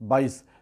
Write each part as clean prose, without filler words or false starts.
22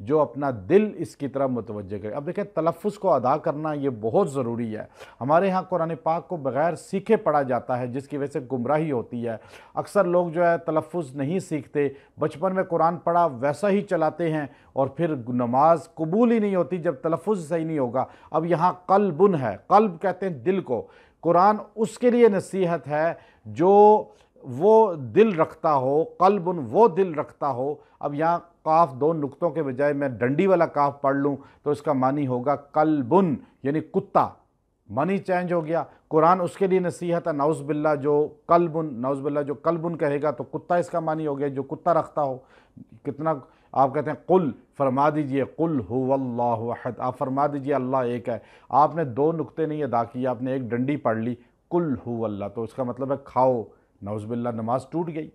جو اپنا دل اس کی طرف متوجہ کرے۔ اب دیکھیں تلفظ کو ادا کرنا یہ بہت ضروری ہے۔ ہمارے ہاں قرآن پاک کو بغیر سیکھے پڑھا جاتا ہے، جس کی وجہ سے گمراہی ہوتی ہے۔ اکثر لوگ جو ہے تلفظ نہیں سیکھتے، بچپن میں قرآن پڑھا ویسا ہی چلاتے ہیں اور پھر نماز قبول ہی نہیں ہوتی جب تلفظ صحیح نہیں ہوگا۔ اب یہاں قلبن ہے، قلب کہتے ہیں دل کو۔ قرآن اس کے لیے نصیحت ہے جو وہ دل رکھتا ہو، قلبن وہ دل رکھتا ہو۔ اب یہاں قاف دو نقطوں کے بجائے میں ڈنڈی والا قاف پڑھ لوں تو اس کا معنی ہوگا قلبن، یعنی کتا، معنی چینج ہو گیا۔ قرآن اس کے لیے نصیحت ہے، نعوذ باللہ جو قلبن جو قلبن کہے گا تو کتا اس کا معنی ہو گیا، جو کتا رکھتا ہو۔ کتنا آپ کہتے ہیں قل، فرما دیجئے قل هو اللہ احد، آپ فرما دیجئے اللہ ایک ہے۔ آپ نے دو نقطے نہیں ادا کیے، آپ نے ایک ڈنڈی پڑھ لی قل هو اللہ، تو اس کا مطلب ہے کھاؤ، نعوذ باللہ نماز ٹوٹ گئی۔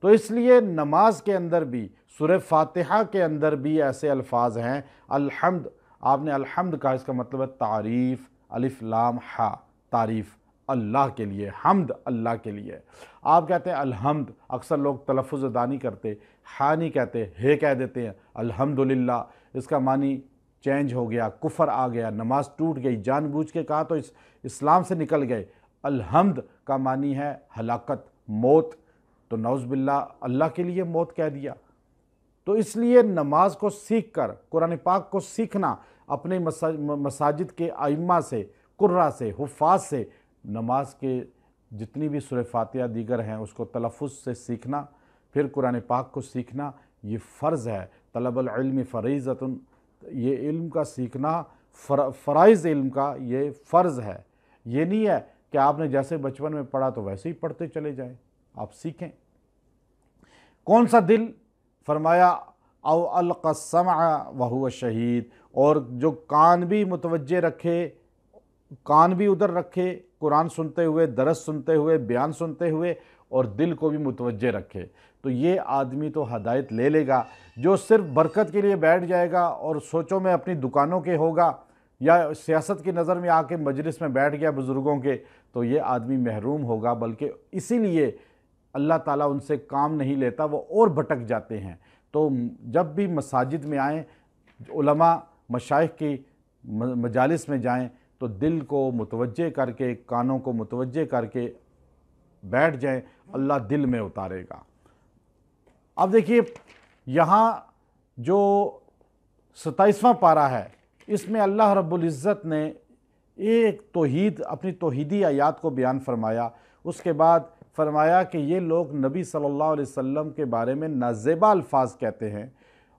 تو اس لیے نماز کے اندر بھی، سورہ فاتحہ کے اندر بھی ایسے الفاظ ہیں۔ الحمد، آپ نے الحمد کہا، اس کا مطلب ہے تعریف، الف لام ہا، تعریف اللہ کے لیے، حمد اللہ کے لیے۔ آپ کہتے ہیں الحمد، اکثر لوگ تلفظ ادا نہیں کرتے، ہا نہیں کہتے، ہے کہہ دیتے ہیں الحمدللہ، اس کا معنی چینج ہو گیا، کفر آ گیا، نماز ٹوٹ گئی، جان بوجھ کے کہا تو اسلام سے نکل گئے۔ الحمد کا معنی ہے ہلاکت، موت، تو نعوذ باللہ اللہ کے لیے موت کہہ دیا۔ تو اس لیے نماز کو سیکھ کر، قرآن پاک کو سیکھنا، اپنے مساجد کے ائمہ سے، قراء سے، حفاظ سے، نماز کے جتنی بھی سورہ فاتحہ دیگر ہیں اس کو تلفظ سے سیکھنا، پھر قرآن پاک کو سیکھنا، یہ فرض ہے۔ طلب العلم فریضۃ، یہ علم کا سیکھنا فرائض علم کا یہ فرض ہے۔ یہ نہیں ہے کہ آپ نے جیسے بچپن میں پڑھا تو ویسے ہی پڑھتے چلے جائیں، آپ سیکھیں۔ کون سا دل؟ فرمایا او القى السمع وهو شہید، اور جو کان بھی متوجہ رکھے، کان بھی ادھر رکھے قرآن سنتے ہوئے، درس سنتے ہوئے، بیان سنتے ہوئے، اور دل کو بھی متوجہ رکھے، تو یہ آدمی تو ہدایت لے لے گا۔ جو صرف برکت کے لیے بیٹھ جائے گا اور سوچوں میں اپنی دکانوں کے ہوگا، یا سیاست کی نظر میں آ کے مجلس میں بیٹھ گیا بزرگوں کے، تو یہ آدمی محروم ہوگا، بلکہ اسی لیے اللہ تعالیٰ ان سے کام نہیں لیتا، وہ اور بھٹک جاتے ہیں۔ تو جب بھی مساجد میں آئیں، علماء مشائخ کی مجالس میں جائیں تو دل کو متوجہ کر کے، کانوں کو متوجہ کر کے بیٹھ جائیں، اللہ دل میں اتارے گا۔ اب دیکھیے یہاں جو 27واں پارہ ہے، اس میں اللہ رب العزت نے ایک توحید، اپنی توحیدی آیات کو بیان فرمایا، اس کے بعد فرمایا کہ یہ لوگ نبی صلی اللہ علیہ وسلم کے بارے میں نازیبا الفاظ کہتے ہیں،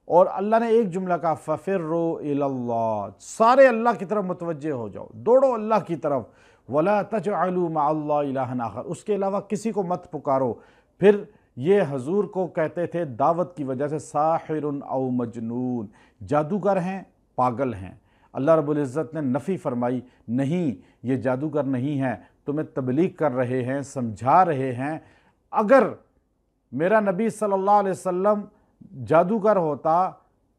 اور اللہ نے ایک جملہ کہا فَفِرُّوا إِلَى اللَّهِ، سارے اللہ کی طرف متوجہ ہو جاؤ، دوڑو اللہ کی طرف، وَلَا تَجْعَلُوا مَعَ اللَّهِ إِلَٰهًا آخَرَ، اس کے علاوہ کسی کو مت پکارو۔ پھر یہ حضور کو کہتے تھے دعوت کی وجہ سے ساحر او مجنون، جادوگر ہیں، پاگل ہیں۔ اللہ رب العزت نے نفی فرمائی، نہیں یہ جادوگر نہیں ہیں، تمہیں تبلیغ کر رہے ہیں، سمجھا رہے ہیں۔ اگر میرا نبی صلی اللہ علیہ وسلم جادوگر ہوتا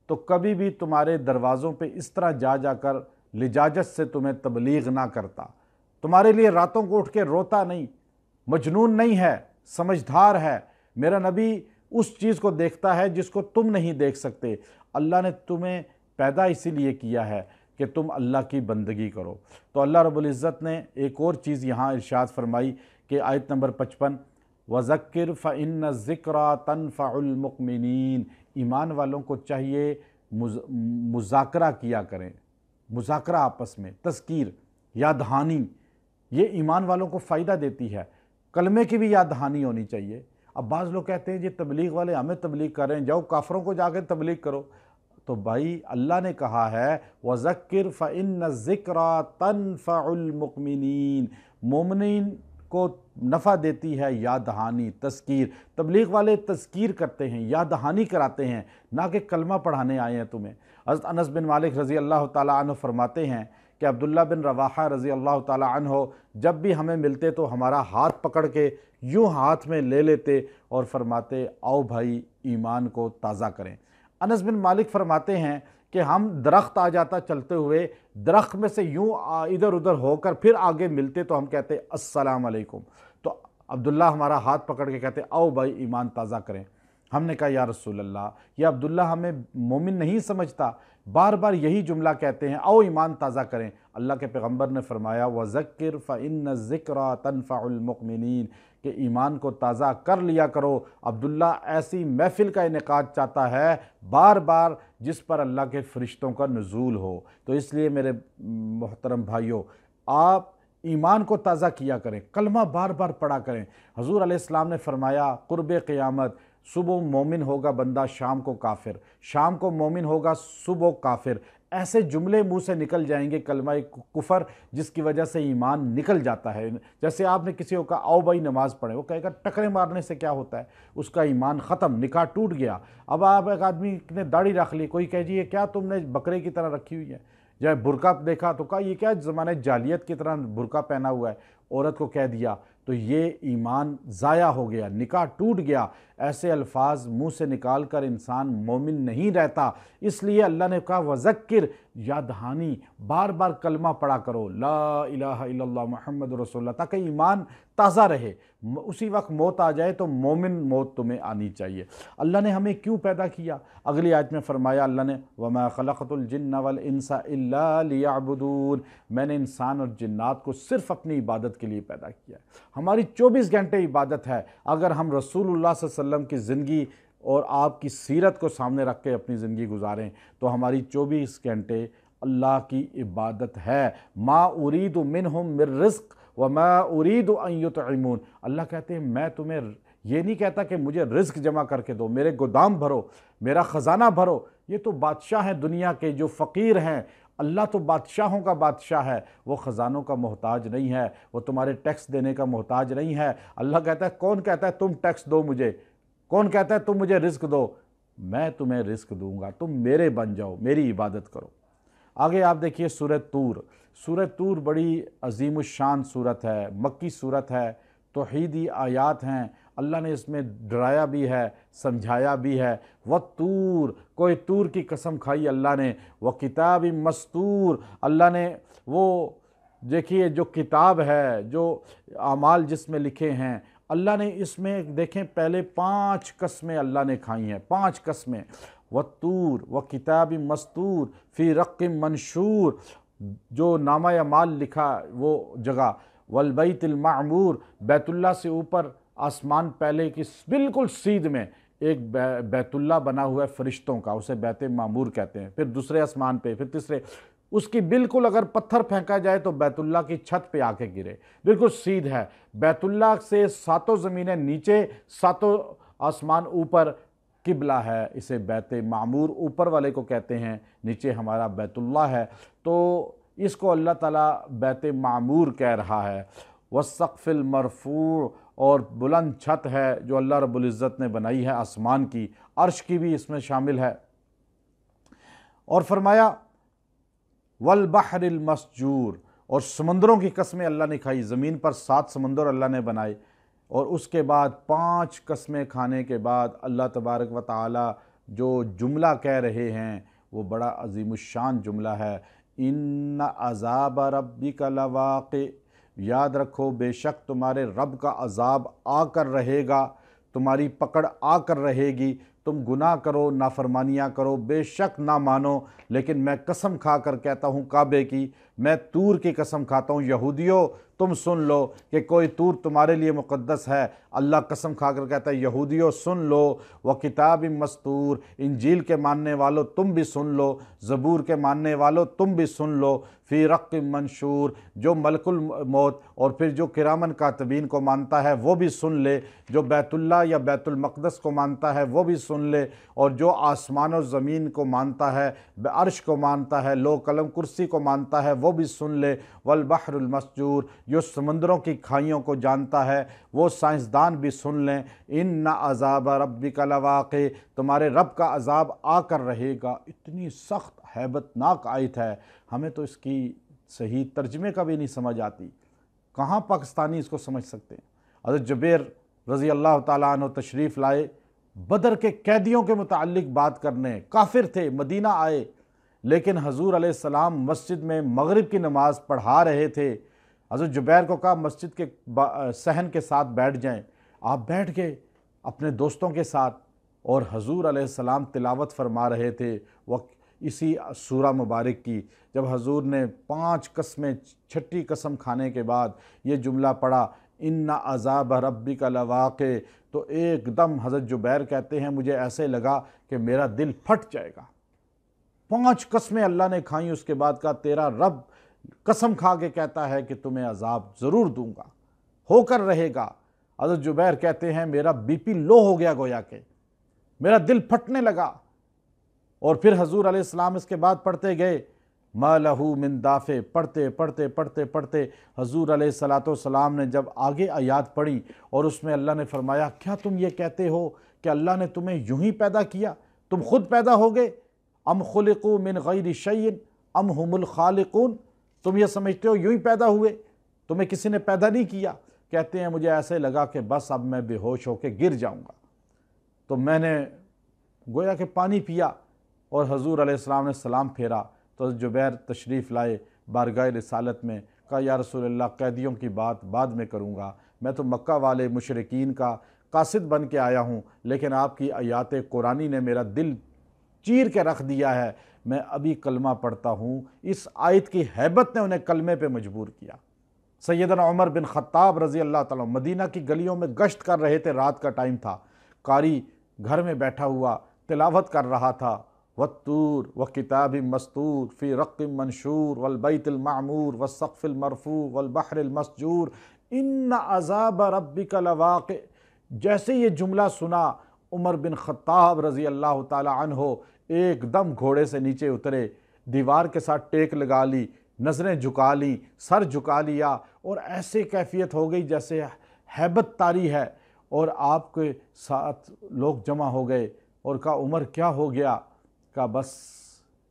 تو کبھی بھی تمہارے دروازوں پہ اس طرح جا جا کر لجاجت سے تمہیں تبلیغ نہ کرتا، تمہارے لیے راتوں کو اٹھ کے روتا نہیں، مجنون نہیں ہے، سمجھدار ہے۔ میرا نبی اس چیز کو دیکھتا ہے جس کو تم نہیں دیکھ سکتے۔ اللہ نے تمہیں پیدا اسی لیے کیا ہے کہ تم اللہ کی بندگی کرو۔ تو اللہ رب العزت نے ایک اور چیز یہاں ارشاد فرمائی کہ آیت نمبر 55، وَذَكِّرْ فَإِنَّ الذِّكْرَىٰ تَنفَعُ الْمُؤْمِنِينَ، ایمان والوں کو چاہیے مذاکرہ کیا کریں، مذاکرہ آپس میں، تذکیر، یاد دہانی، یہ ایمان والوں کو فائدہ دیتی ہے۔ کلمے کی بھی یاد دہانی ہونی چاہیے۔ اب بعض لوگ کہتے ہیں یہ تبلیغ والے ہمیں تبلیغ کر رہے ہیں، جاؤ کافروں کو جا کے تبلیغ کرو۔ تو بھائی اللہ نے کہا ہے وَذَكِّرْ فَإِنَّ الذِّكْرَىٰ تَنفَعُ الْمُؤْمِنِينَ، مومنین کو نفع دیتی ہے یاد دہانی، تذکیر۔ تبلیغ والے تذکیر کرتے ہیں، یاد دہانی کراتے ہیں، نہ کہ کلمہ پڑھانے آئے ہیں تمہیں۔ حضرت انس بن مالک رضی اللہ تعالیٰ عنہ فرماتے ہیں کہ عبداللہ بن رواحہ رضی اللہ تعالیٰ عنہ جب بھی ہمیں ملتے تو ہمارا ہاتھ پکڑ کے یوں ہاتھ میں لے لیتے اور فرماتے آؤ بھائی ایمان کو تازہ کریں۔ انس بن مالک فرماتے ہیں کہ ہم درخت آ جاتا چلتے ہوئے، درخت میں سے یوں ادھر ادھر ہو کر پھر آگے ملتے تو ہم کہتے السلام علیکم، تو عبداللہ ہمارا ہاتھ پکڑ کے کہتے آؤ بھائی ایمان تازہ کریں۔ ہم نے کہا یا رسول اللہ یہ عبداللہ ہمیں مومن نہیں سمجھتا، بار بار یہی جملہ کہتے ہیں، آؤ ایمان تازہ کریں۔ اللہ کے پیغمبر نے فرمایا وَذَكِّرْ فَإِنَّ الذِّكْرَى تَنْفَعُ الْمُؤْمِنِينَ، کہ ایمان کو تازہ کر لیا کرو۔ عبداللہ ایسی محفل کا انعقاد چاہتا ہے بار بار جس پر اللہ کے فرشتوں کا نزول ہو۔ تو اس لیے میرے محترم بھائیوں، آپ ایمان کو تازہ کیا کریں، کلمہ بار بار پڑھا کریں۔ حضور علیہ السلام نے فرمایا قرب قیامت صبح مومن ہوگا بندہ، شام کو کافر، شام کو مومن ہوگا، صبح کافر۔ ایسے جملے منہ سے نکل جائیں گے کلمہ کفر جس کی وجہ سے ایمان نکل جاتا ہے۔ جیسے آپ نے کسی کو کہا آؤ بھائی نماز پڑھیں، وہ کہے گا ٹکرے مارنے سے کیا ہوتا ہے، اس کا ایمان ختم، نکاح ٹوٹ گیا۔ اب آپ ایک آدمی نے داڑھی رکھ لی، کوئی کہے جی یہ کیا تم نے بکرے کی طرح رکھی ہوئی ہے، جب برقع دیکھا تو کہا یہ کیا زمانے جاہلیت کی طرح برقع پہنا ہوا ہے، عورت کو کہہ دیا، تو یہ ایمان ضائع ہو گیا، نکاح ٹوٹ گیا۔ ایسے الفاظ منہ سے نکال کر انسان مومن نہیں رہتا۔ اس لیے اللہ نے کہا وذکر، یاد دہانی، بار بار کلمہ پڑھا کرو، لا الہ الا اللہ محمد رسول اللہ، تاکہ ایمان تازہ رہے۔ اسی وقت موت آ جائے تو مومن موت تمہیں آنی چاہیے۔ اللہ نے ہمیں کیوں پیدا کیا؟ اگلی آیت میں فرمایا اللہ نے وَمَا خَلَقْتُ الْجِنَّ وَالْإِنسَ إِلَّا لِيَعْبُدُونَ، میں نے انسان اور جنات کو صرف اپنی عبادت کے لیے پیدا کیا ہے۔ ہماری 24 گھنٹے عبادت ہے۔ اگر ہم رسول اللہ صلی اللہ علیہ وسلم کی زندگی اور آپ کی سیرت کو سامنے رکھ کے اپنی زندگی گزاریں تو ہماری 24 گھنٹے اللہ کی عبادت ہے۔ ما ارید منہم من رزق وما ارید ان یطعمون، اللہ کہتے ہیں میں تمہیں یہ نہیں کہتا کہ مجھے رزق جمع کر کے دو، میرے گودام بھرو، میرا خزانہ بھرو۔ یہ تو بادشاہ ہیں دنیا کے جو فقیر ہیں، اللہ تو بادشاہوں کا بادشاہ ہے، وہ خزانوں کا محتاج نہیں ہے، وہ تمہارے ٹیکس دینے کا محتاج نہیں ہے۔ اللہ کہتا ہے کون کہتا ہے تم ٹیکس دو مجھے، کون کہتا ہے تم مجھے رزق دو، میں تمہیں رزق دوں گا، تم میرے بن جاؤ، میری عبادت کرو۔ آگے آپ دیکھیے سورہ طور۔ سورہ طور بڑی عظیم الشان صورت ہے، مکی صورت ہے، توحیدی آیات ہیں۔ اللہ نے اس میں ڈرایا بھی ہے، سمجھایا بھی ہے۔ وَالطور، کوئی طور کی قسم کھائی اللہ نے۔ وَکِتَابٍ مَسْطُور، اللہ نے وہ دیکھیے جو کتاب ہے، جو اعمال جس میں لکھے ہیں، اللہ نے اس میں دیکھیں پہلے 5 قسمیں اللہ نے کھائی ہیں، 5 قسمیں۔ وَالطور وَکِتَابٍ مَسْطُور فِي رَقٍّ مَنشُور، جو نامہ اعمال لکھا وہ جگہ۔ وَالْبَيْتِ الْمَعْمُور، بیت اللہ سے اوپر آسمان پہلے کی بالکل سیدھ میں ایک بیت اللہ بنا ہوا ہے فرشتوں کا، اسے بیت معمور کہتے ہیں۔ پھر دوسرے آسمان پہ، پھر تیسرے، اس کی بالکل اگر پتھر پھینکا جائے تو بیت اللہ کی چھت پہ آ کے گرے، بالکل سیدھ ہے۔ بیت اللہ سے 7 زمینیں نیچے، 7 آسمان اوپر قبلہ ہے، اسے بیت معمور اوپر والے کو کہتے ہیں، نیچے ہمارا بیت اللہ ہے، تو اس کو اللہ تعالیٰ بیت معمور کہہ رہا ہے۔ والسقف المرفوع، اور بلند چھت ہے جو اللہ رب العزت نے بنائی ہے آسمان کی، عرش کی بھی اس میں شامل ہے۔ اور فرمایا والبحر المسجور، اور سمندروں کی قسمیں اللہ نے کھائی، زمین پر 7 سمندر اللہ نے بنائے، اور اس کے بعد 5 قسمیں کھانے کے بعد اللہ تبارک و تعالی جو جملہ کہہ رہے ہیں وہ بڑا عظیم الشان جملہ ہے، ان عذاب ربک لواقع، یاد رکھو بے شک تمہارے رب کا عذاب آ کر رہے گا، تمہاری پکڑ آ کر رہے گی، تم گناہ کرو، نافرمانیاں کرو، بے شک نہ مانو، لیکن میں قسم کھا کر کہتا ہوں کعبے کی، میں طور کی قسم کھاتا ہوں، یہودیوں تم سن لو کہ کوئی طور تمہارے لیے مقدس ہے۔ اللہ قسم کھا کر کہتا ہے یہودیوں سن لو، وہ کتاب مستور، انجیل کے ماننے والوں تم بھی سن لو، زبور کے ماننے والوں تم بھی سن لو، فی رق منشور، جو ملک الموت اور پھر جو کرامن کاتبین کو مانتا ہے وہ بھی سن لے، جو بیت اللہ یا بیت المقدس کو مانتا ہے وہ بھی سن لے، اور جو آسمان و زمین کو مانتا ہے، عرش کو مانتا ہے، لوح قلم کرسی کو مانتا ہے وہ بھی سن لے۔ والبحر المسجور، جو سمندروں کی کھائیوں کو جانتا ہے وہ سائنسدان بھی سن لیں، ان عذاب ربک لواقع، تمہارے رب کا عذاب آ کر رہے گا۔ اتنی سخت ہیبت ناک آیت ہے، ہمیں تو اس کی صحیح ترجمے کا بھی نہیں سمجھ آتی، کہاں پاکستانی اس کو سمجھ سکتے ہیں۔ حضرت جبیر رضی اللہ تعالیٰ عنہ تشریف لائے بدر کے قیدیوں کے متعلق بات کرنے، کافر تھے، مدینہ آئے، لیکن حضور علیہ السلام مسجد میں مغرب کی نماز پڑھا رہے تھے۔ حضرت جبیر کو کہا مسجد کے صحن کے ساتھ بیٹھ جائیں، آپ بیٹھ گئے اپنے دوستوں کے ساتھ، اور حضور علیہ السلام تلاوت فرما رہے تھے وہ اسی سورہ مبارک کی، جب حضور نے 5 قسمیں، 6ٹھی قسم کھانے کے بعد یہ جملہ پڑھا ان عذاب ربک لواقع، تو ایک دم حضرت جبیر کہتے ہیں مجھے ایسے لگا کہ میرا دل پھٹ جائے گا۔ 5 قسمیں اللہ نے کھائیں، اس کے بعد کہا تیرا رب قسم کھا کے کہتا ہے کہ تمہیں عذاب ضرور دوں گا، ہو کر رہے گا۔ حضرت جبیر کہتے ہیں میرا بی پی لو ہو گیا، گویا کہ میرا دل پھٹنے لگا۔ اور پھر حضور علیہ السلام اس کے بعد پڑھتے گئے ما لہو من دافع، پڑھتے حضور علیہ السلام نے جب آگے آیات پڑھی اور اس میں اللہ نے فرمایا کیا تم یہ کہتے ہو کہ اللہ نے تمہیں یوں ہی پیدا کیا، تم خود پیدا ہو گئے؟ ام خلقوا من غیر شیء ام هم الخالقون، تم یہ سمجھتے ہو یوں ہی پیدا ہوئے، تمہیں کسی نے پیدا نہیں کیا؟ کہتے ہیں مجھے ایسے لگا کہ بس اب میں بے ہوش ہو کے گر جاؤں گا، تو میں نے گویا کہ پانی پیا اور حضور علیہ السلام نے سلام پھیرا تو حضرت جبیر تشریف لائے بارگاہ رسالت میں، کہا یا رسول اللہ قیدیوں کی بات بعد میں کروں گا، میں تو مکہ والے مشرکین کا قاصد بن کے آیا ہوں، لیکن آپ کی آیات قرآنی نے میرا دل چیر کے رکھ دیا ہے، میں ابھی کلمہ پڑھتا ہوں۔ اس آیت کی ہیبت نے انہیں کلمے پہ مجبور کیا۔ سیدنا عمر بن خطاب رضی اللہ تعالیٰ مدینہ کی گلیوں میں گشت کر رہے تھے، رات کا ٹائم تھا، قاری گھر میں بیٹھا ہوا تلاوت کر رہا تھا والطور وکتاب مستور فی رق منشور والبیت المعمور والسقف المرفوع والبحر المسجور ان عذاب ربک لواقع۔ جیسے یہ جملہ سنا عمر بن خطاب رضی اللہ تعالی عنہ ایک دم گھوڑے سے نیچے اترے، دیوار کے ساتھ ٹیک لگا لی، نظریں جھکا لیں، سر جھکا لیا، اور ایسے کیفیت ہو گئی جیسے ہیبت طاری ہے، اور آپ کے ساتھ لوگ جمع ہو گئے اور کہا عمر کیا ہو گیا؟ کہا بس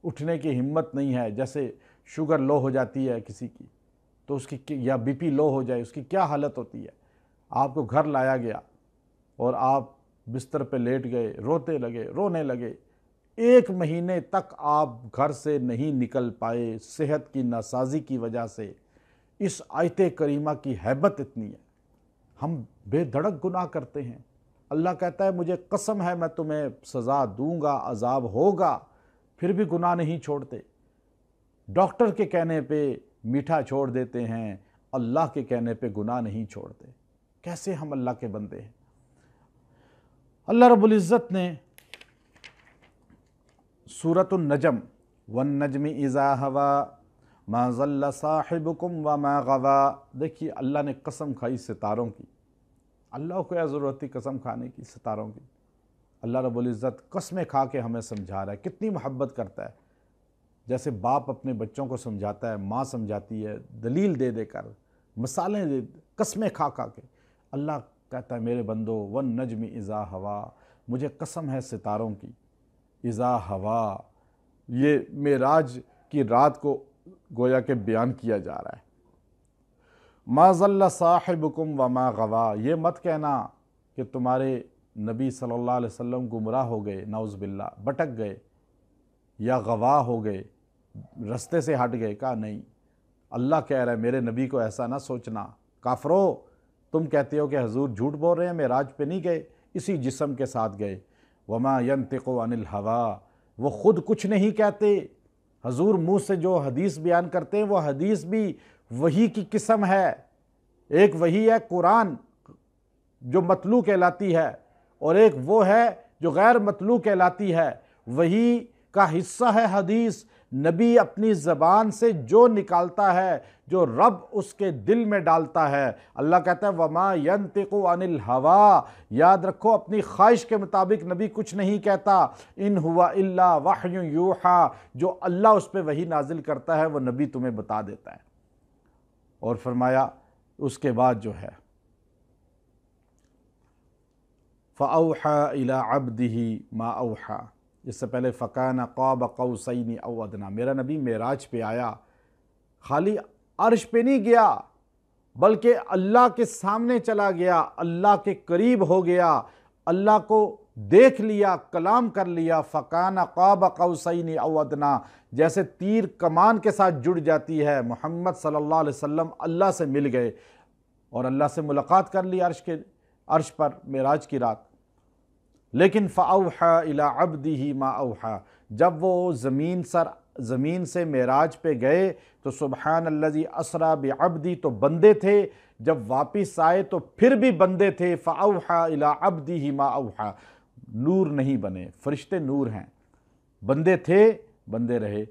اٹھنے کی ہمت نہیں ہے، جیسے شوگر لو ہو جاتی ہے کسی کی تو اس کی یا بی پی لو ہو جائے اس کی کیا حالت ہوتی ہے۔ آپ کو گھر لایا گیا اور آپ بستر پہ لیٹ گئے، رونے لگے، 1 مہینے تک آپ گھر سے نہیں نکل پائے صحت کی ناسازی کی وجہ سے۔ اس آیت کریمہ کی ہیبت اتنی ہے، ہم بے دھڑک گناہ کرتے ہیں، اللہ کہتا ہے مجھے قسم ہے میں تمہیں سزا دوں گا، عذاب ہوگا، پھر بھی گناہ نہیں چھوڑتے۔ ڈاکٹر کے کہنے پہ میٹھا چھوڑ دیتے ہیں، اللہ کے کہنے پہ گناہ نہیں چھوڑتے۔ کیسے ہم اللہ کے بندے ہیں؟ اللہ رب العزت نے سورۃ النجم والنجم اذا ہوا ما ضل صاحبکم وما غوا، دیکھیے اللہ نے قسم کھائی ستاروں کی۔ اللہ کو کیا ضرورت تھی قسم کھانے کی ستاروں کی؟ اللہ رب العزت قسمیں کھا کے ہمیں سمجھا رہا ہے، کتنی محبت کرتا ہے۔ جیسے باپ اپنے بچوں کو سمجھاتا ہے، ماں سمجھاتی ہے دلیل دے دے کر، مثالیں دے، قسمیں کھا کے۔ اللہ کہتا ہے میرے بندو والنجم اذا ہوا، مجھے قسم ہے ستاروں کی، اذا ہوا، یہ معراج کی رات کو گویا کہ بیان کیا جا رہا ہے۔ ما ضل صاحبکم وما غوا، یہ مت کہنا کہ تمہارے نبی صلی اللہ علیہ وسلم گمراہ ہو گئے، نعوذ باللہ، بھٹک گئے یا غوا ہو گئے، رستے سے ہٹ گئے، کہا نہیں، اللہ کہہ رہا ہے میرے نبی کو ایسا نہ سوچنا۔ کافرو، تم کہتے ہو کہ حضور جھوٹ بول رہے ہیں، معراج پہ نہیں گئے، اسی جسم کے ساتھ گئے۔ وما ينطق عن الہوا، وہ خود کچھ نہیں کہتے، حضور منہ سے جو حدیث بیان کرتے ہیں وہ حدیث بھی وحی کی قسم ہے۔ ایک وحی ہے قرآن جو مطلوع کہلاتی ہے، اور ایک وہ ہے جو غیر مطلوع کہلاتی ہے۔ وحی کا حصہ ہے حدیث، نبی اپنی زبان سے جو نکالتا ہے، جو رب اس کے دل میں ڈالتا ہے۔ اللہ کہتا ہے وما ینطق عن الہوا، یاد رکھو اپنی خواہش کے مطابق نبی کچھ نہیں کہتا، ان ہوا الا وحی یوحا، جو اللہ اس پہ وحی نازل کرتا ہے وہ نبی تمہیں بتا دیتا ہے۔ اور فرمایا اس کے بعد جو ہے فَأَوْحَى إِلَىٰ عَبْدِهِ مَا أَوْحَى، اس سے پہلے فَكَانَ قَابَ قَوْسَيْنِ أَوْ أَدْنَىٰ، میرا نبی معراج پہ آیا، خالی عرش پہ نہیں گیا بلکہ اللہ کے سامنے چلا گیا، اللہ کے قریب ہو گیا، اللہ کو دیکھ لیا، کلام کر لیا۔ فَكَانَ قَابَ قَوْسَيْنِ أَوْ أَدْنَىٰ، جیسے تیر کمان کے ساتھ جڑ جاتی ہے، محمد صلی اللہ علیہ وسلم اللہ سے مل گئے اور اللہ سے ملاقات کر لی عرش پر معراج کی رات۔ لیکن فَأَوْحَى إِلَىٰ عَبْدِهِ مَا أَوْحَى، جب وہ زمین سے معراج پہ گئے تو سبحان الذی اسریٰ بعبدی تو بندے تھے، جب واپس آئے تو پھر بھی بندے تھے، فَأَوْحَى إِلَىٰ عَبْدِهِ مَا أَوْحَى، نور نہیں بنے، فرشتے نور ہیں، بندے تھے بندے رہے۔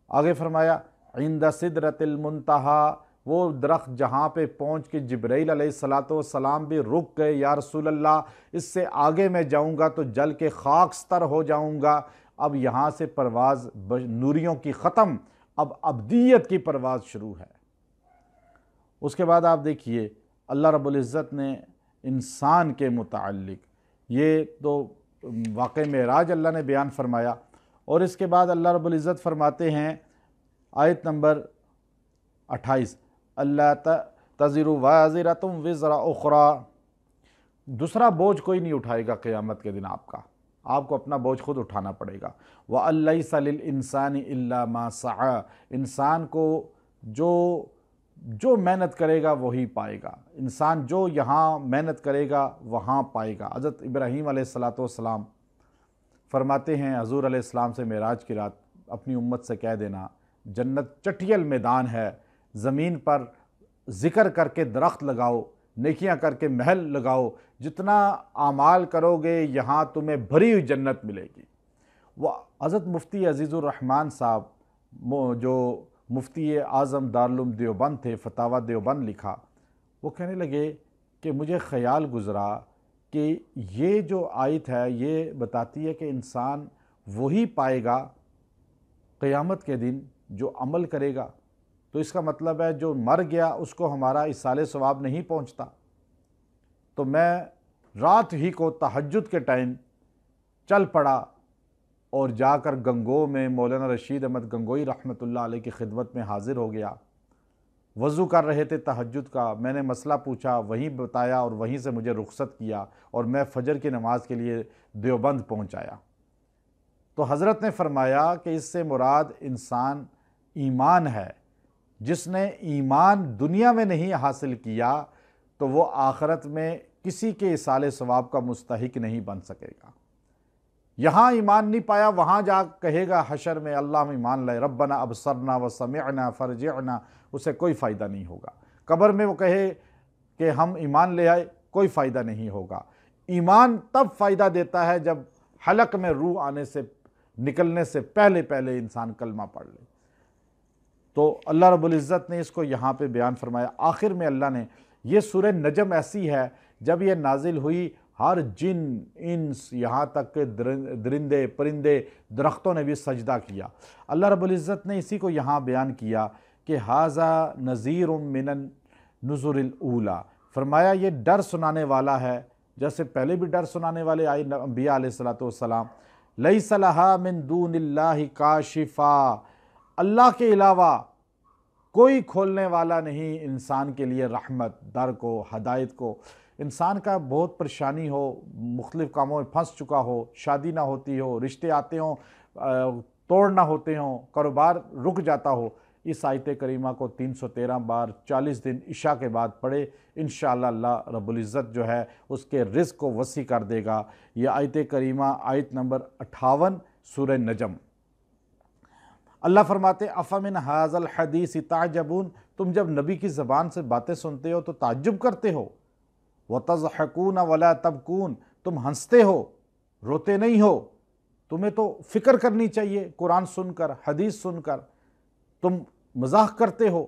آگے فرمایا عند سدرۃ المنتہیٰ، وہ درخت جہاں پہ پہنچ کے جبرائیل علیہ السلام بھی رک گئے، یا رسول اللہ اس سے آگے میں جاؤں گا تو جل کے خاکستر ہو جاؤں گا، اب یہاں سے پرواز نوریوں کی ختم، اب ابدیت کی پرواز شروع ہے۔ اس کے بعد آپ دیکھیے اللہ رب العزت نے انسان کے متعلق یہ تو واقع معراج اللہ نے بیان فرمایا، اور اس کے بعد اللہ رب العزت فرماتے ہیں آیت نمبر 28، اللہ تزر وازرۃ وزر اخری، دوسرا بوجھ کوئی نہیں اٹھائے گا قیامت کے دن آپ کو اپنا بوجھ خود اٹھانا پڑے گا۔ وَأَن لَيْسَ لِلْإِنسَانِ إِلَّا مَا سَعَىٰ، انسان کو جو محنت کرے گا وہی پائے گا، انسان جو یہاں محنت کرے گا وہاں پائے گا۔ حضرت ابراہیم علیہ السلام فرماتے ہیں حضور علیہ السلام سے معراج کی رات اپنی امت سے کہہ دینا جنت چٹیل میدان ہے، زمین پر ذکر کر کے درخت لگاؤ، نیکیاں کر کے محل لگاؤ، جتنا اعمال کرو گے یہاں تمہیں بھری ہوئی جنت ملے گی۔ وہ حضرت مفتی عزیز الرحمن صاحب جو مفتی اعظم دارالعلوم دیوبند تھے، فتاویٰ دیوبند لکھا، وہ کہنے لگے کہ مجھے خیال گزرا کہ یہ جو آیت ہے یہ بتاتی ہے کہ انسان وہی پائے گا قیامت کے دن جو عمل کرے گا، تو اس کا مطلب ہے جو مر گیا اس کو ہمارا اصالِ ثواب نہیں پہنچتا۔ تو میں رات ہی کو تہجد کے ٹائم چل پڑا اور جا کر گنگو میں مولانا رشید احمد گنگوئی رحمۃ اللہ علیہ کی خدمت میں حاضر ہو گیا۔ وضو کر رہے تھے تہجد کا، میں نے مسئلہ پوچھا، وہیں بتایا اور وہیں سے مجھے رخصت کیا اور میں فجر کی نماز کے لیے دیوبند پہنچ آیا۔ تو حضرت نے فرمایا کہ اس سے مراد انسان ایمان ہے، جس نے ایمان دنیا میں نہیں حاصل کیا تو وہ آخرت میں کسی کے اصالِ ثواب کا مستحق نہیں بن سکے گا۔ یہاں ایمان نہیں پایا، وہاں جا کہے گا حشر میں اللہ ہم ایمان لائے، ربنا ابصرنا وسمعنا فرجعنا، اسے کوئی فائدہ نہیں ہوگا۔ قبر میں وہ کہے کہ ہم ایمان لے آئے، کوئی فائدہ نہیں ہوگا۔ ایمان تب فائدہ دیتا ہے جب حلق میں روح نکلنے سے پہلے انسان کلمہ پڑھ لے۔ تو اللہ رب العزت نے اس کو یہاں پہ بیان فرمایا۔ آخر میں اللہ نے یہ سورہ نجم ایسی ہے جب یہ نازل ہوئی ہر جن انس یہاں تک کہ درندے پرندے درختوں نے بھی سجدہ کیا۔ اللہ رب العزت نے اسی کو یہاں بیان کیا کہ ھذا نذیر من النذر الاولی، فرمایا یہ ڈر سنانے والا ہے، جیسے پہلے بھی ڈر سنانے والے آئے انبیاء علیہ السلام۔ لیس لہا من دون اللہ کاشفا، اللہ کے علاوہ کوئی کھولنے والا نہیں انسان کے لیے رحمت در کو، ہدایت کو۔ انسان کا بہت پریشانی ہو، مختلف کاموں میں پھنس چکا ہو، شادی نہ ہوتی ہو، رشتے آتے ہوں توڑ نہ ہوتے ہوں، کاروبار رک جاتا ہو، اس آیت کریمہ کو 313 بار 40 دن عشاء کے بعد پڑھے، انشاءاللہ اللہ رب العزت جو ہے اس کے رزق کو وسیع کر دے گا۔ یہ آیت کریمہ آیت نمبر 58 سورہ نجم۔ اللہ فرماتے افمن ھذا الحدیث تعجبون، تم جب نبی کی زبان سے باتیں سنتے ہو تو تعجب کرتے ہو، وتضحکون ولا تبکون، تم ہنستے ہو روتے نہیں ہو، تمہیں تو فکر کرنی چاہیے قرآن سن کر، حدیث سن کر، تم مذاق کرتے ہو،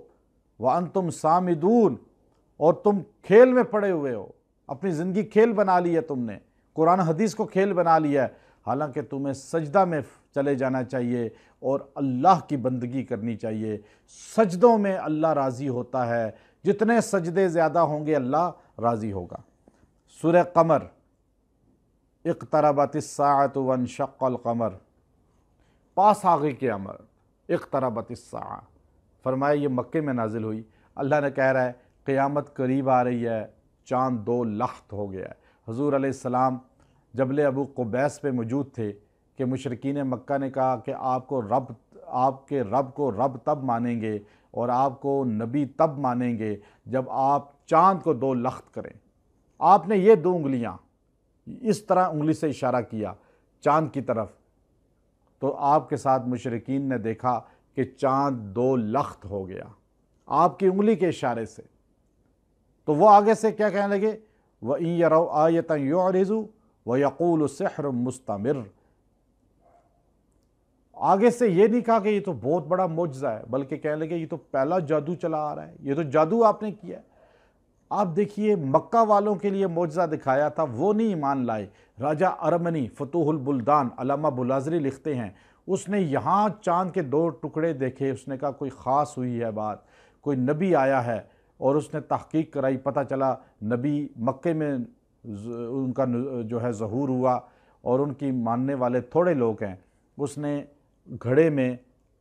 وانتم صامدون، اور تم کھیل میں پڑے ہوئے ہو، اپنی زندگی کھیل بنا لی ہے، تم نے قرآن حدیث کو کھیل بنا لیا ہے، حالانکہ تمہیں سجدہ میں چلے جانا چاہیے اور اللہ کی بندگی کرنی چاہیے۔ سجدوں میں اللہ راضی ہوتا ہے، جتنے سجدے زیادہ ہوں گے اللہ راضی ہوگا۔ سورہ قمر، اقتربت الساعۃ وانشق القمر، پاس آ گئی قیامت، اقتربت الساعہ، فرمایا یہ مکے میں نازل ہوئی۔ اللہ نے کہہ رہا ہے قیامت قریب آ رہی ہے، چاند 2 لخت ہو گیا ہے۔ حضور علیہ السلام جبل ابو قبیس پہ موجود تھے کہ مشرکین مکہ نے کہا کہ آپ کے رب کو رب تب مانیں گے اور آپ کو نبی تب مانیں گے جب آپ چاند کو 2 لخت کریں۔ آپ نے یہ 2 انگلیاں اس طرح انگلی سے اشارہ کیا چاند کی طرف، تو آپ کے ساتھ مشرکین نے دیکھا کہ چاند 2 لخت ہو گیا آپ کی انگلی کے اشارے سے۔ تو وہ آگے سے کیا کہنے لگے، وَإِن يَرَوْا آیَةً يُعْرِضُوا وَيَقُولُوا سِحْرٌ مُسْتَمِرٌ۔ آگے سے یہ نہیں کہا کہ یہ تو بہت بڑا معجزہ ہے، بلکہ کہنے لگے یہ تو پہلا جادو چلا آ رہا ہے، یہ تو جادو آپ نے کیا ہے۔ آپ دیکھیے مکہ والوں کے لیے معجزہ دکھایا تھا، وہ نہیں ایمان لائے۔ راجہ ارمنی فتوح البلدان علامہ بلازری لکھتے ہیں، اس نے یہاں چاند کے 2 ٹکڑے دیکھے، اس نے کہا کوئی خاص ہوئی ہے بات، کوئی نبی آیا ہے، اور اس نے تحقیق کرائی، پتہ چلا نبی مکے میں ان کا جو ہے ظہور ہوا، اور ان کی ماننے والے تھوڑے لوگ ہیں۔ اس نے گھڑے میں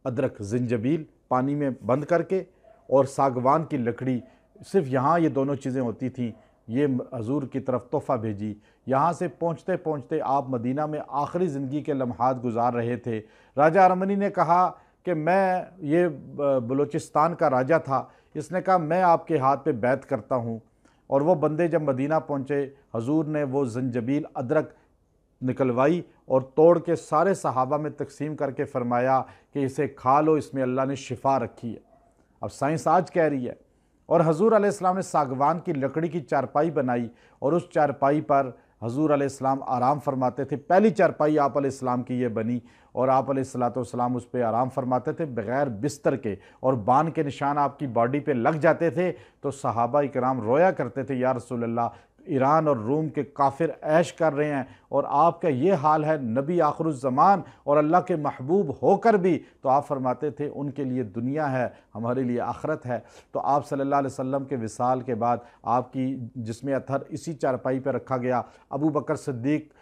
ادرک، زنجبیل پانی میں بند کر کے اور ساگوان کی لکڑی، صرف یہاں یہ دونوں چیزیں ہوتی تھیں، یہ حضور کی طرف تحفہ بھیجی۔ یہاں سے پہنچتے پہنچتے آپ مدینہ میں آخری زندگی کے لمحات گزار رہے تھے۔ راجہ ارمنی نے کہا کہ میں، یہ بلوچستان کا راجہ تھا، اس نے کہا میں آپ کے ہاتھ پہ بیعت کرتا ہوں۔ اور وہ بندے جب مدینہ پہنچے، حضور نے وہ زنجبیل ادرک نکلوائی اور توڑ کے سارے صحابہ میں تقسیم کر کے فرمایا کہ اسے کھا لو، اس میں اللہ نے شفا رکھی ہے۔ اب سائنس آج کہہ رہی ہے۔ اور حضور علیہ السلام نے ساگوان کی لکڑی کی چارپائی بنائی، اور اس چارپائی پر حضور علیہ السلام آرام فرماتے تھے۔ پہلی چارپائی آپ علیہ السلام کی یہ بنی، اور آپ علیہ السلام اس پہ آرام فرماتے تھے بغیر بستر کے، اور بان کے نشان آپ کی باڈی پہ لگ جاتے تھے تو صحابہ کرام رویا کرتے تھے، یا رسول اللہ، ایران اور روم کے کافر عیش کر رہے ہیں اور آپ کا یہ حال ہے، نبی آخر الزمان اور اللہ کے محبوب ہو کر بھی۔ تو آپ فرماتے تھے ان کے لیے دنیا ہے، ہمارے لیے آخرت ہے۔ تو آپ صلی اللہ علیہ وسلم کے وصال کے بعد آپ کی جسم اطہر اسی چارپائی پہ رکھا گیا۔ ابو بکر صدیق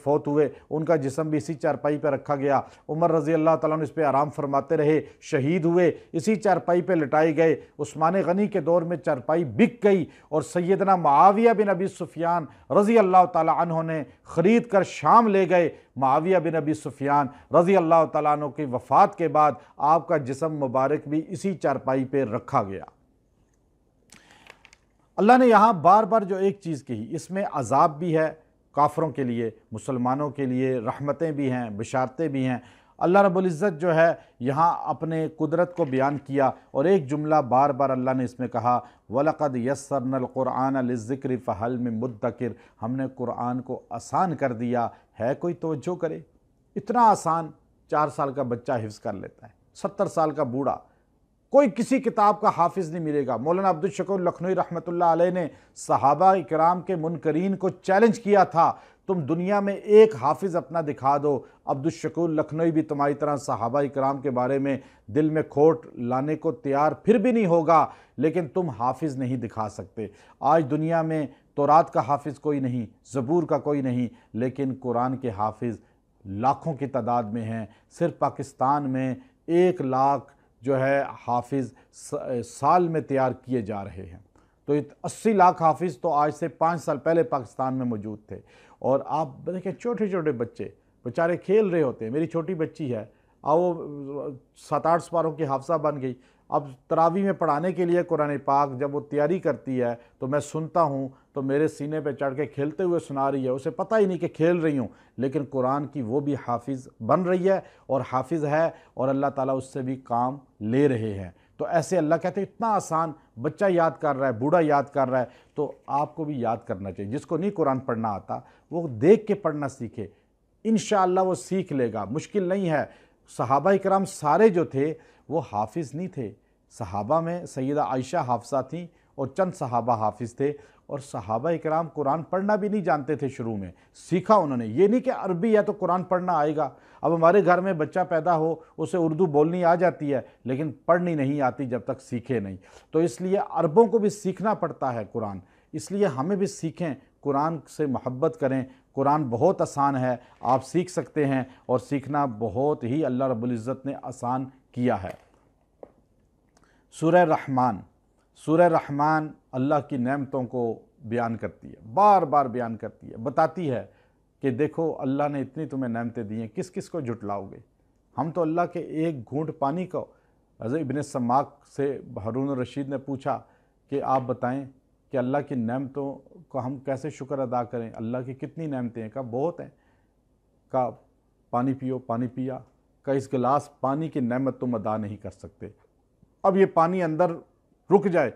فوت ہوئے، ان کا جسم بھی اسی چارپائی پہ رکھا گیا۔ عمر رضی اللہ تعالیٰ عنہ اس پہ آرام فرماتے رہے، شہید ہوئے، اسی چارپائی پہ لٹائے گئے۔ عثمان غنی کے دور میں چارپائی بک گئی، اور سیدنا معاویہ بن ابی سفیان رضی اللہ تعالیٰ عنہ نے خرید کر شام لے گئے۔ معاویہ بن ابی سفیان رضی اللہ تعالیٰ عنہ کی وفات کے بعد آپ کا جسم مبارک بھی اسی چارپائی پہ رکھا گیا۔ اللہ نے یہاں بار بار جو ایک چیز کہی، اس میں عذاب بھی ہے کافروں کے لیے، مسلمانوں کے لیے رحمتیں بھی ہیں، بشارتیں بھی ہیں۔ اللہ رب العزت جو ہے یہاں اپنے قدرت کو بیان کیا، اور ایک جملہ بار بار اللہ نے اس میں کہا، وَلَقَدْ يَسَّرْنَا الْقُرْآنَ لِلذِّكْرِ فَهَلْ مِن مُدَّكِرٍ، ہم نے قرآن کو آسان کر دیا، ہے کوئی توجہ کرے؟ اتنا آسان 4 سال کا بچہ حفظ کر لیتا ہے، 70 سال کا بوڑھا، کوئی کسی کتاب کا حافظ نہیں ملے گا۔ مولانا عبدالشکور لکھنوی رحمۃ اللہ علیہ نے صحابہ کرام کے منکرین کو چیلنج کیا تھا، تم دنیا میں ایک حافظ اپنا دکھا دو۔ عبدالشکور لکھنوی بھی تمہاری طرح صحابہ کرام کے بارے میں دل میں کھوٹ لانے کو تیار پھر بھی نہیں ہوگا، لیکن تم حافظ نہیں دکھا سکتے۔ آج دنیا میں تورات کا حافظ کوئی نہیں، زبور کا کوئی نہیں، لیکن قرآن کے حافظ لاکھوں کی تعداد میں ہیں۔ صرف پاکستان میں 1 لاکھ جو ہے حافظ سال میں تیار کیے جا رہے ہیں۔ تو 80 لاکھ حافظ تو آج سے 5 سال پہلے پاکستان میں موجود تھے۔ اور آپ دیکھیں چھوٹے چھوٹے بچے بیچارے کھیل رہے ہوتے ہیں۔ میری چھوٹی بچی ہے، وہ 7-8 سپاروں کی حافظہ بن گئی۔ اب تراویح میں پڑھانے کے لیے قرآن پاک جب وہ تیاری کرتی ہے تو میں سنتا ہوں تو میرے سینے پہ چڑھ کے کھیلتے ہوئے سنا رہی ہے، اسے پتہ ہی نہیں کہ کھیل رہی ہوں، لیکن قرآن کی وہ بھی حافظ بن رہی ہے اور حافظ ہے، اور اللہ تعالیٰ اس سے بھی کام لے رہے ہیں۔ تو ایسے اللہ کہتے ہیں اتنا آسان، بچہ یاد کر رہا ہے، بوڑھا یاد کر رہا ہے، تو آپ کو بھی یاد کرنا چاہیے۔ جس کو نہیں قرآن پڑھنا آتا وہ دیکھ کے پڑھنا سیکھے، انشاءاللہ وہ سیکھ لے گا، مشکل نہیں ہے۔ صحابہ کرام سارے جو تھے وہ حافظ نہیں تھے۔ صحابہ میں سیدہ عائشہ حافظہ تھیں اور چند صحابہ حافظ تھے، اور صحابہ کرام قرآن پڑھنا بھی نہیں جانتے تھے شروع میں، سیکھا انہوں نے۔ یہ نہیں کہ عربی ہے تو قرآن پڑھنا آئے گا۔ اب ہمارے گھر میں بچہ پیدا ہو، اسے اردو بولنی آ جاتی ہے لیکن پڑھنی نہیں آتی جب تک سیکھے نہیں۔ تو اس لیے عربوں کو بھی سیکھنا پڑتا ہے قرآن، اس لیے ہمیں بھی سیکھیں، قرآن سے محبت کریں۔ قرآن بہت آسان ہے، آپ سیکھ سکتے ہیں، اور سیکھنا بہت ہی اللہ رب العزت نے آسان کیا ہے۔ سورہ رحمان، سورہ رحمان اللہ کی نعمتوں کو بیان کرتی ہے، بار بار بیان کرتی ہے، بتاتی ہے کہ دیکھو اللہ نے اتنی تمہیں نعمتیں دی ہیں، کس کس کو جھٹلاؤ گے؟ ہم تو اللہ کے ایک گھونٹ پانی کو، حضرت ابن سماک سے ہارون الرشید نے پوچھا کہ آپ بتائیں کہ اللہ کی نعمتوں کا ہم کیسے شکر ادا کریں؟ اللہ کی کتنی نعمتیں ہیں، کہا بہت ہیں، کہا پانی پیو، پانی پیا، کہا اس گلاس پانی کی نعمت تم ادا نہیں کر سکتے، اب یہ پانی اندر رک جائے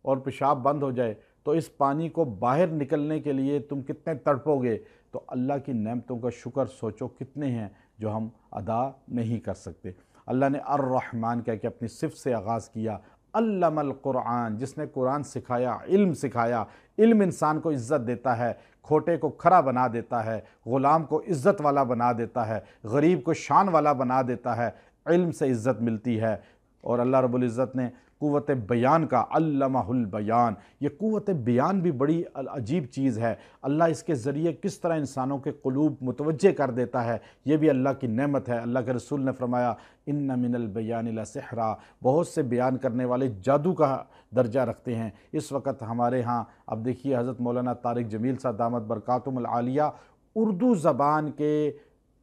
اور پیشاب بند ہو جائے تو اس پانی کو باہر نکلنے کے لیے تم کتنے تڑپو گے، تو اللہ کی نعمتوں کا شکر سوچو کتنے ہیں جو ہم ادا نہیں کر سکتے۔ اللہ نے الرحمن کہہ کے اپنی صفت سے آغاز کیا، علم القرآن، جس نے قرآن سکھایا، علم سکھایا۔ علم انسان کو عزت دیتا ہے، کھوٹے کو کھرا بنا دیتا ہے، غلام کو عزت والا بنا دیتا ہے، غریب کو شان والا بنا دیتا ہے، علم سے عزت ملتی ہے۔ اور اللہ رب العزت نے قوت بیان کا، علمہ البیان، یہ قوت بیان بھی بڑی عجیب چیز ہے، اللہ اس کے ذریعے کس طرح انسانوں کے قلوب متوجہ کر دیتا ہے، یہ بھی اللہ کی نعمت ہے۔ اللہ کے رسول نے فرمایا ان من البیان لسحرا، بہت سے بیان کرنے والے جادو کا درجہ رکھتے ہیں۔ اس وقت ہمارے ہاں اب دیکھیے حضرت مولانا طارق جمیل صاحب دامت برکاتہم العالیہ اردو زبان کے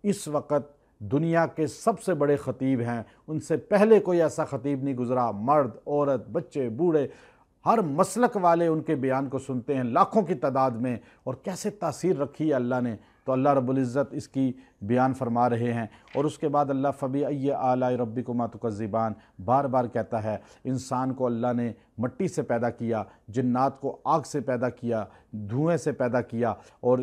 اس وقت دنیا کے سب سے بڑے خطیب ہیں، ان سے پہلے کوئی ایسا خطیب نہیں گزرا، مرد، عورت، بچے، بوڑھے، ہر مسلک والے ان کے بیان کو سنتے ہیں لاکھوں کی تعداد میں، اور کیسے تاثیر رکھی ہے اللہ نے، تو اللہ رب العزت اس کی بیان فرما رہے ہیں۔ اور اس کے بعد اللہ فبأي آلاء ربكما تكذبان بار بار کہتا ہے، انسان کو اللہ نے مٹی سے پیدا کیا، جنات کو آگ سے پیدا کیا، دھوئیں سے پیدا کیا، اور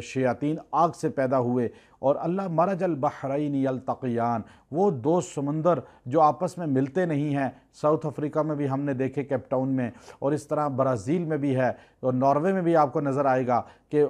شیاطین آگ سے پیدا ہوئے، اور اللہ مرج البحرین یلتقیان، وہ دو سمندر جو آپس میں ملتے نہیں ہیں، ساؤتھ افریقہ میں بھی ہم نے دیکھے کیپ ٹاؤن میں، اور اس طرح برازیل میں بھی ہے، اور ناروے میں بھی آپ کو نظر آئے گا کہ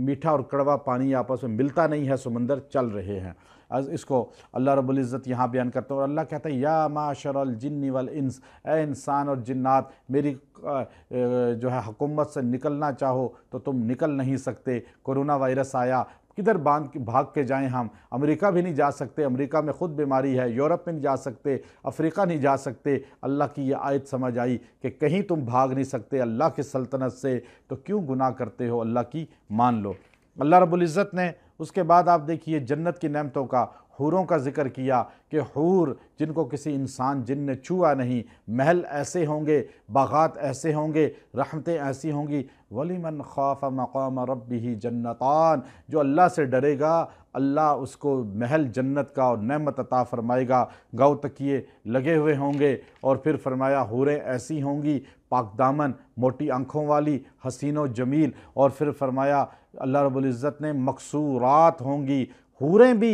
میٹھا اور کڑوا پانی آپس میں ملتا نہیں ہے، سمندر چل رہے ہیں۔ اس کو اللہ رب العزت یہاں بیان کرتا ہے، اور اللہ کہتا ہے یا معشر الجن والانس، اے انسان اور جنات، میری جو ہے حکومت سے نکلنا چاہو تو تم نکل نہیں سکتے۔ کورونا وائرس آیا، کدھر بھاگ کے جائیں ہم؟ امریکہ بھی نہیں جا سکتے، امریکہ میں خود بیماری ہے، یورپ میں نہیں جا سکتے، افریقہ نہیں جا سکتے۔ اللہ کی یہ آیت سمجھ آئی کہ کہیں تم بھاگ نہیں سکتے اللہ کی سلطنت سے، تو کیوں گناہ کرتے ہو؟ اللہ کی مان لو۔ اللہ رب العزت نے اس کے بعد آپ دیکھیے جنت کی نعمتوں کا، حوروں کا ذکر کیا کہ حور جن کو کسی انسان جن نے چھوا نہیں، محل ایسے ہوں گے، باغات ایسے ہوں گے، رحمتیں ایسی ہوں گی۔ وَلِمَنْ خَافَ مَقَامَ رَبِّهِ جَنَّتَانِ، جو اللہ سے ڈرے گا اللہ اس کو محل جنت کا اور نعمت عطا فرمائے گا، گاؤ تکیے لگے ہوئے ہوں گے، اور پھر فرمایا حوریں ایسی ہوں گی پاک دامن، موٹی آنکھوں والی، حسین و جمیل، اور پھر فرمایا اللہ رب العزت نے مقصورات ہوں گی، حوریں بھی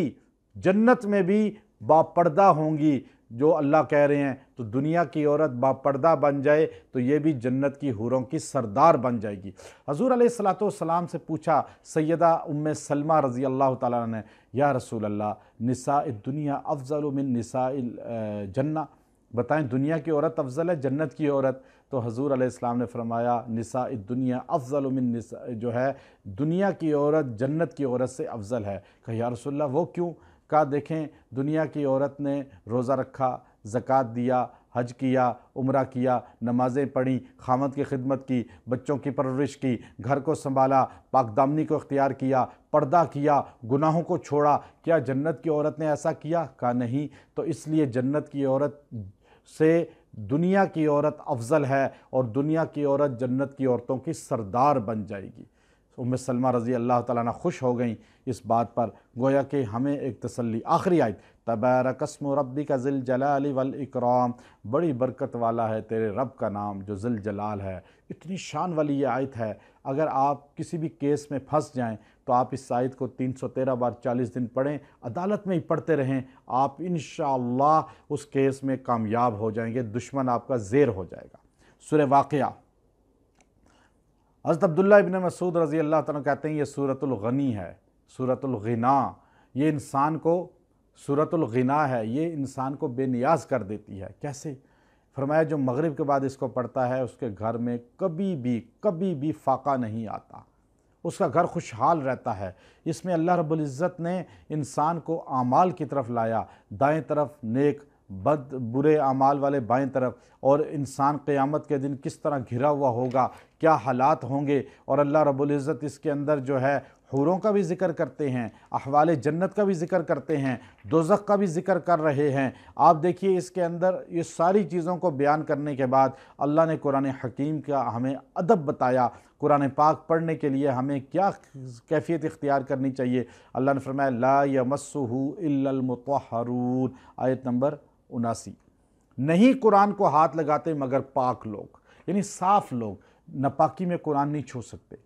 جنت میں بھی باپردہ ہوں گی۔ جو اللہ کہہ رہے ہیں تو دنیا کی عورت باپردہ بن جائے تو یہ بھی جنت کی حوروں کی سردار بن جائے گی۔ حضور علیہ الصلوۃ سے پوچھا سیدہ ام سلمہ رضی اللہ تعالیٰ عنہ نے، یا رسول اللہ نساء الدنیا افضل من نساء الجنہ، بتائیں دنیا کی عورت افضل ہے جنت کی عورت؟ تو حضور علیہ السلام نے فرمایا نساء الدنیا افضل من نساء، جو ہے دنیا کی عورت جنت کی عورت سے افضل ہے۔ کہا یا رسول اللہ وہ کیوں؟ کہا دیکھیں دنیا کی عورت نے روزہ رکھا، زکوٰۃ دیا، حج کیا، عمرہ کیا، نمازیں پڑھیں، خامد کی خدمت کی، بچوں کی پرورش کی، گھر کو سنبھالا، پاک دامنی کو اختیار کیا، پردہ کیا، گناہوں کو چھوڑا۔ کیا جنت کی عورت نے ایسا کیا؟ کہا نہیں۔ تو اس لیے جنت کی عورت سے دنیا کی عورت افضل ہے، اور دنیا کی عورت جنت کی عورتوں کی سردار بن جائے گی۔ ام سلمہ رضی اللہ تعالیٰ عنہ خوش ہو گئیں اس بات پر، گویا کہ ہمیں ایک تسلی۔ آخری آیت تبارک اسم ربک ذی الجلال والاکرام، بڑی برکت والا ہے تیرے رب کا نام جو ذی الجلال ہے۔ اتنی شان والی یہ آیت ہے، اگر آپ کسی بھی کیس میں پھنس جائیں تو آپ اس آیت کو 313 بار 40 دن پڑھیں، عدالت میں ہی پڑھتے رہیں، آپ انشاءاللہ اس کیس میں کامیاب ہو جائیں گے، دشمن آپ کا زیر ہو جائے گا۔ سورہ واقعہ، حضرت عبداللہ ابن مسعود رضی اللہ تعالیٰ کہتے ہیں یہ سورۃ الغنی ہے، سورۃ الغنا، یہ انسان کو سورۃ الغنا ہے، یہ انسان کو بے نیاز کر دیتی ہے۔ کیسے؟ فرمایا جو مغرب کے بعد اس کو پڑھتا ہے اس کے گھر میں کبھی بھی فاقہ نہیں آتا، اس کا گھر خوشحال رہتا ہے۔ اس میں اللہ رب العزت نے انسان کو اعمال کی طرف لایا، دائیں طرف نیک، برے اعمال والے بائیں طرف، اور انسان قیامت کے دن کس طرح گھرا ہوا ہوگا، کیا حالات ہوں گے، اور اللہ رب العزت اس کے اندر جو ہے حوروں کا بھی ذکر کرتے ہیں، احوال جنت کا بھی ذکر کرتے ہیں، دوزخ کا بھی ذکر کر رہے ہیں۔ آپ دیکھیے اس کے اندر یہ ساری چیزوں کو بیان کرنے کے بعد اللہ نے قرآن حکیم کا ہمیں ادب بتایا، قرآن پاک پڑھنے کے لیے ہمیں کیا کیفیت اختیار کرنی چاہیے۔ اللہ نے فرمایا لا یمسہ الا المطہرون، آیت نمبر 79۔ نہیں قرآن کو ہاتھ لگاتے مگر پاک لوگ، یعنی صاف لوگ۔ ناپاکی میں قرآن نہیں چھو سکتے،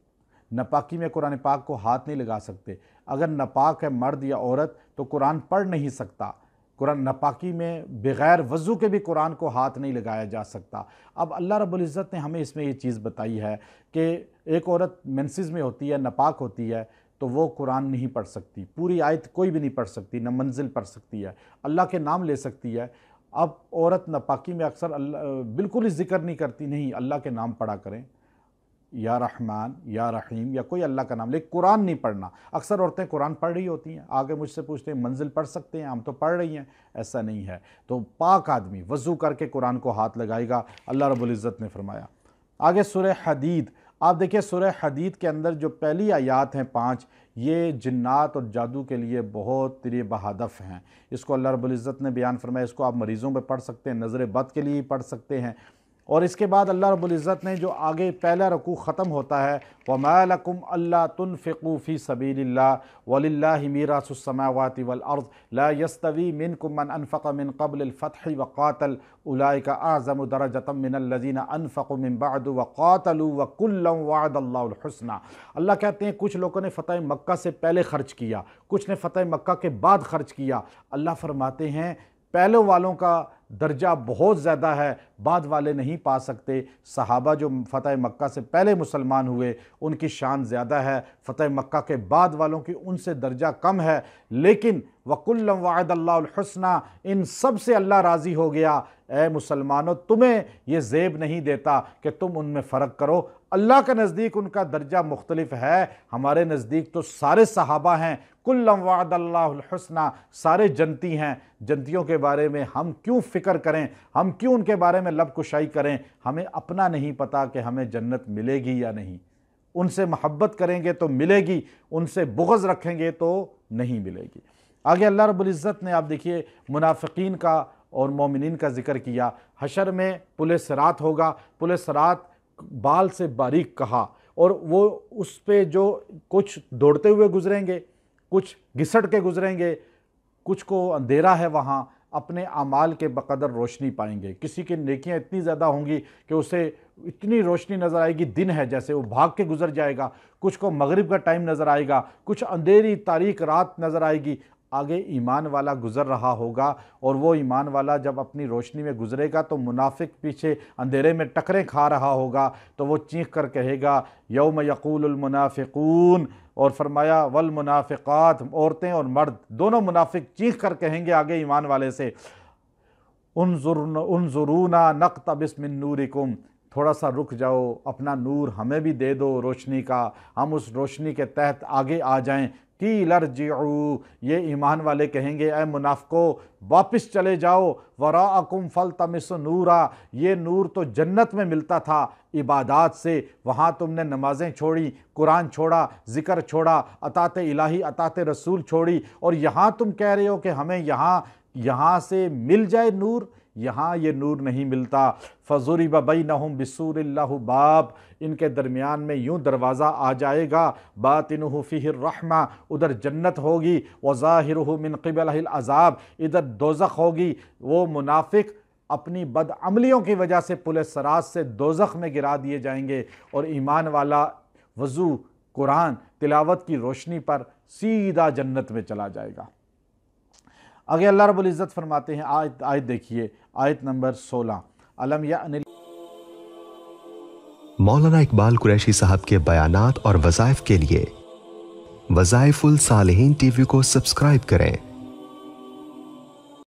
ناپاکی میں قرآن پاک کو ہاتھ نہیں لگا سکتے۔ اگر ناپاک ہے مرد یا عورت تو قرآن پڑھ نہیں سکتا۔ قرآن ناپاکی میں بغیر وضو کے بھی قرآن کو ہاتھ نہیں لگایا جا سکتا۔ اب اللہ رب العزت نے ہمیں اس میں یہ چیز بتائی ہے کہ ایک عورت مینسز میں ہوتی ہے، ناپاک ہوتی ہے، تو وہ قرآن نہیں پڑھ سکتی، پوری آیت کوئی بھی نہیں پڑھ سکتی، نہ منزل پڑھ سکتی ہے، اللہ کے نام لے سکتی ہے۔ اب عورت ناپاکی میں اکثر بالکل ہی ذکر نہیں کرتی، نہیں اللہ کے نام پڑھا کریں، یا رحمان یا رحیم یا کوئی اللہ کا نام، لیکن قرآن نہیں پڑھنا۔ اکثر عورتیں قرآن پڑھ رہی ہوتی ہیں، آگے مجھ سے پوچھتے ہیں منزل پڑھ سکتے ہیں، ہم تو پڑھ رہی ہیں، ایسا نہیں ہے۔ تو پاک آدمی وضو کر کے قرآن کو ہاتھ لگائے گا، اللہ رب العزت نے فرمایا۔ آگے سورہ حدید، آپ دیکھیں سورہ حدید کے اندر جو پہلی آیات ہیں 5، یہ جنات اور جادو کے لیے بہت بہدف ہیں۔ اس کو اللہ رب العزت نے بیان فرمایا، اس کو آپ مریضوں پہ پڑھ سکتے ہیں، نظر بد کے لیے پڑھ سکتے ہیں۔ اور اس کے بعد اللہ رب العزت نے جو آگے پہلا رکوع ختم ہوتا ہے وَمَا لَكُمْ أَلَّا تُنْفِقُوا فِي سَبِيلِ اللَّهِ وَلِلَّهِ مِيرَاثُ السَّمَاوَاتِ وَالْأَرْضِ لَا يَسْتَوِي مِنْكُمْ مَنْ أَنْفَقَ مِنْ قَبْلِ الْفَتْحِ وَقَاتَلَ أُولَئِكَ أَعْظَمُ دَرَجَةً مِنَ الَّذِينَ أَنْفَقُوا مِنْ بَعْدُ وَقَاتَلُوا وَكُلًّا وَعَدَ اللَّهُ الْحُسْنَى۔ اللہ کہتے ہیں کچھ لوگوں نے فتح مکہ سے پہلے خرچ کیا، کچھ نے فتح مکہ کے بعد خرچ کیا۔ اللہ فرماتے ہیں پہلے والوں کا درجہ بہت زیادہ ہے، بعد والے نہیں پا سکتے۔ صحابہ جو فتح مکہ سے پہلے مسلمان ہوئے ان کی شان زیادہ ہے، فتح مکہ کے بعد والوں کی ان سے درجہ کم ہے، لیکن وَكُلًّا وَعَدَ اللَّهُ الْحُسْنَى، ان سب سے اللہ راضی ہو گیا۔ اے مسلمانوں، تمہیں یہ زیب نہیں دیتا کہ تم ان میں فرق کرو، اللہ کے نزدیک ان کا درجہ مختلف ہے، ہمارے نزدیک تو سارے صحابہ ہیں، کُلًّا وَعَدَ اللَّهُ الْحُسْنَى، سارے جنتی ہیں۔ جنتیوں کے بارے میں ہم کیوں فکر کریں، ہم کیوں ان کے بارے میں لب کشائی کریں؟ ہمیں اپنا نہیں پتا کہ ہمیں جنت ملے گی یا نہیں۔ ان سے محبت کریں گے تو ملے گی، ان سے بغض رکھیں گے تو نہیں ملے گی۔ آگے اللہ رب العزت نے آپ دیکھیے منافقین کا اور مومنین کا ذکر کیا۔ حشر میں پل صراط ہوگا، پل صراط بال سے باریک کہا، اور وہ اس پہ جو کچھ دوڑتے ہوئے گزریں گے، کچھ گھسٹ کے گزریں گے، کچھ کو اندھیرا ہے، وہاں اپنے اعمال کے بقدر روشنی پائیں گے۔ کسی کی نیکیاں اتنی زیادہ ہوں گی کہ اسے اتنی روشنی نظر آئے گی، دن ہے جیسے، وہ بھاگ کے گزر جائے گا۔ کچھ کو مغرب کا ٹائم نظر آئے گا، کچھ اندھیری تاریک رات نظر آئے گی۔ آگے ایمان والا گزر رہا ہوگا، اور وہ ایمان والا جب اپنی روشنی میں گزرے گا تو منافق پیچھے اندھیرے میں ٹکریں کھا رہا ہوگا، تو وہ چیخ کر کہے گا یوم یقول المنافقون، اور فرمایا والمنافقات، عورتیں اور مرد دونوں منافق چیخ کر کہیں گے آگے ایمان والے سے انظرونا نقتبس من نورکم، تھوڑا سا رک جاؤ، اپنا نور ہمیں بھی دے دو روشنی کا، ہم اس روشنی کے تحت آگے آ جائیں۔ قیل ارجعوا، یہ ایمان والے کہیں گے اے منافقو واپس چلے جاؤ، وراءکم فالتمسوا نورا، یہ نور تو جنت میں ملتا تھا عبادات سے، وہاں تم نے نمازیں چھوڑی، قرآن چھوڑا، ذکر چھوڑا، اطاعت الہی اطاعت رسول چھوڑی، اور یہاں تم کہہ رہے ہو کہ ہمیں یہاں سے مل جائے نور، یہاں یہ نور نہیں ملتا۔ فَضُرِبَ بَيْنَهُمْ بِسُورٍ لَهُ بَابٌ، ان کے درمیان میں یوں دروازہ آ جائے گا، بَاطِنُهُ فِيهِ الرَّحْمَةُ، ادھر جنت ہوگی، وَظَاهِرُهُ مِنْ قِبَلِهِ الْعَذَابُ، ادھر دوزخ ہوگی۔ وہ منافق اپنی بدعملیوں کی وجہ سے پل صراط سے دوزخ میں گرا دیے جائیں گے، اور ایمان والا وضو قرآن تلاوت کی روشنی پر سیدھا جنت میں چلا جائے گا۔ آگے اللہ رب العزت فرماتے ہیں، آیت دیکھیے، آیت نمبر 16، الم یأن۔ مولانا اقبال قریشی صاحب کے بیانات اور وظائف کے لیے وظائف الصالحین ٹی وی کو سبسکرائب کریں۔